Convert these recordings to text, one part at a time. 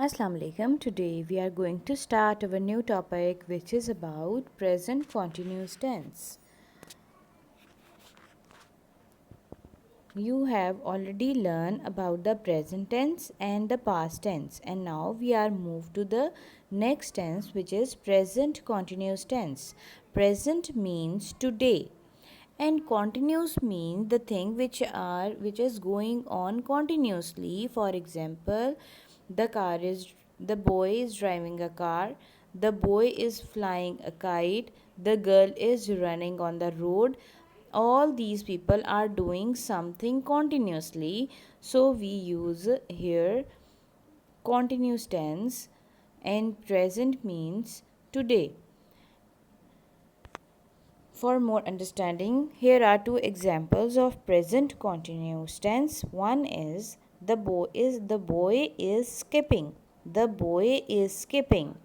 Assalamu alaikum. Today we are going to start our new topic, which is about present continuous tense. You have already learned about the present tense and the past tense, and now we are moved to the next tense, which is present continuous tense. Present means today, and continuous means the thing which is going on continuously. For example, the boy is driving a car, the boy is flying a kite, the girl is running on the road. All these people are doing something continuously, so we use here continuous tense, and present means today. For more understanding, here are two examples of present continuous tense. One is the boy is skipping. The boy is skipping.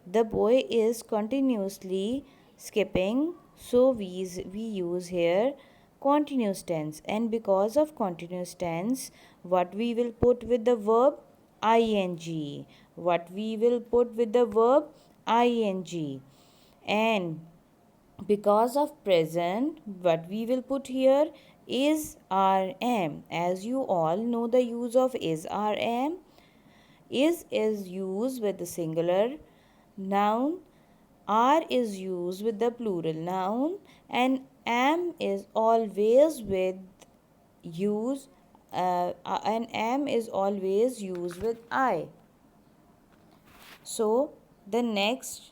The boy is continuously skipping, so we use here continuous tense. And because of continuous tense, what we will put with the verb ing. What we will put with the verb ing. And because of present, what we will put here is rm. As you all know the use of is rm. Is used with the singular noun, are is used with the plural noun, and am is always with use and am is always used with I. So the next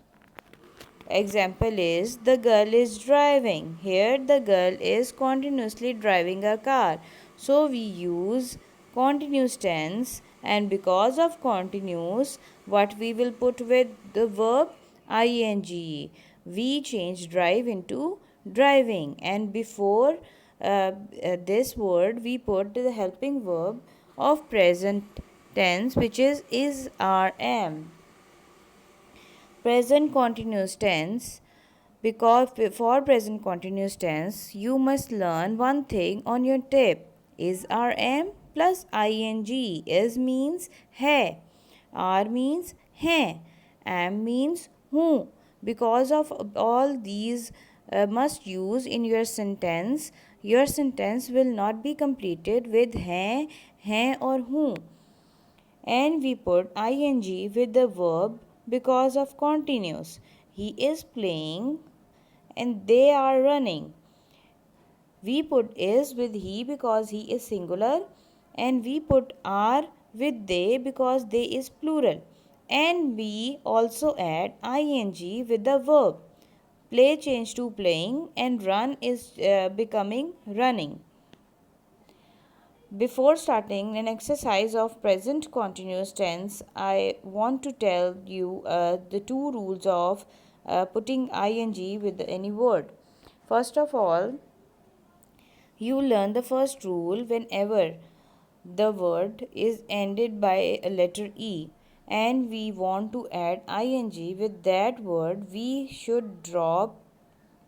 example is the girl is driving. Here the girl is continuously driving a car. So we use continuous tense, and because of continuous, what we will put with the verb ing. We change drive into driving, and before this word we put the helping verb of present tense, which is or am. Present continuous tense, because for present continuous tense you must learn one thing on your tip. Is rm plus ing. Is means hai, r means hai, am means who. Because of all these must use in your sentence will not be completed with hai or who. And we put ing with the verb because of continuous. He is playing and they are running. We put is with he because he is singular, and we put are with they because they is plural. And we also add ing with the verb. Play change to playing, and run is becoming running. Before starting an exercise of present continuous tense, I want to tell you the two rules of putting ing with any word. First of all, you learn the first rule. Whenever the word is ended by a letter E and we want to add ing with that word, we should drop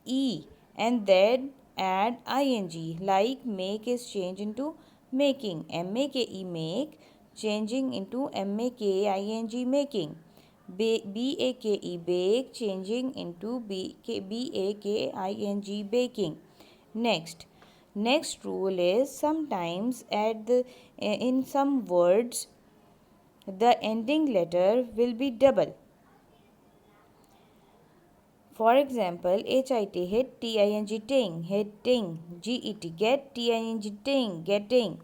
E and then add ing. Like make is changed into making. Make changing into making making. Bake changing into baking baking. Next rule is sometimes at the in some words the ending letter will be double. For example, hit ting ting, hitting, get ting getting.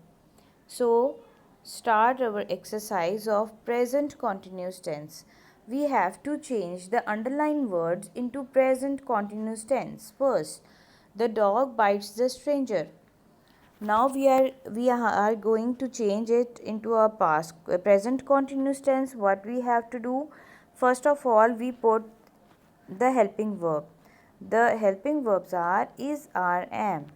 So start our exercise of present continuous tense. We have to change the underlined words into present continuous tense. First, the dog bites the stranger. Now we are going to change it into a present continuous tense. What we have to do, first of all, we put the helping verb. The helping verbs are is, are, am.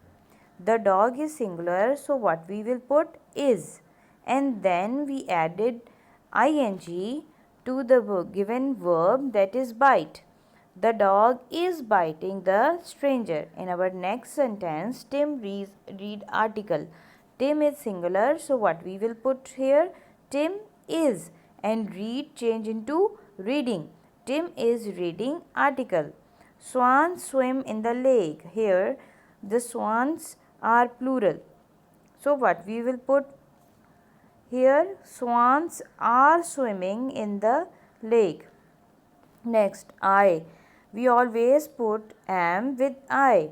The dog is singular, so what we will put is, and then we added ing to the given verb, that is bite. The dog is biting the stranger. In our next sentence, Tim read article. Tim is singular, so what we will put here? Tim is. and read change into reading. Tim is reading article. Swans swim in the lake. Here the swans are plural. So what we will put here? Swans are swimming in the lake. Next, I. We always put am with I.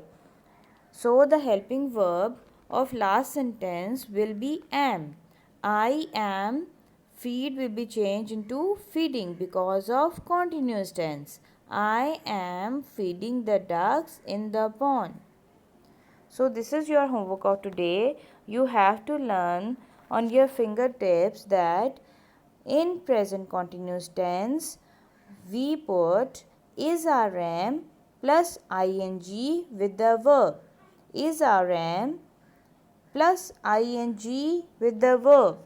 So the helping verb of last sentence will be am. I am. Feed will be changed into feeding because of continuous tense. I am feeding the ducks in the pond. So this is your homework of today. You have to learn on your fingertips that in present continuous tense we put is rm plus ing with the verb. Is rm plus ing with the verb.